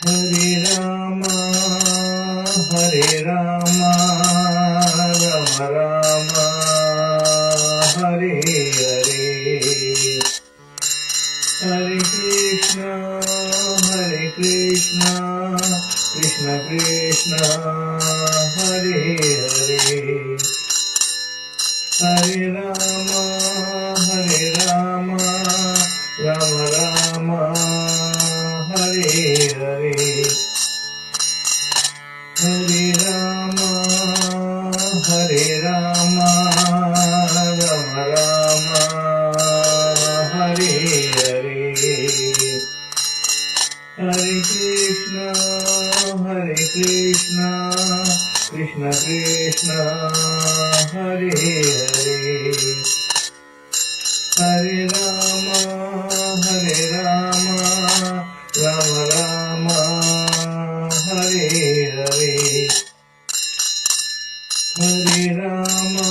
Hare Ram Ram Ram Hare Hare Hare Krishna Krishna Krishna Hare Hare Hare Ram Ram Ram Hare Hare Hare Ram Ram Ram Hare Hare Hare Krishna Krishna Krishna Hare Hare Hare Ram Ram Ram Hare Hare Hare Ram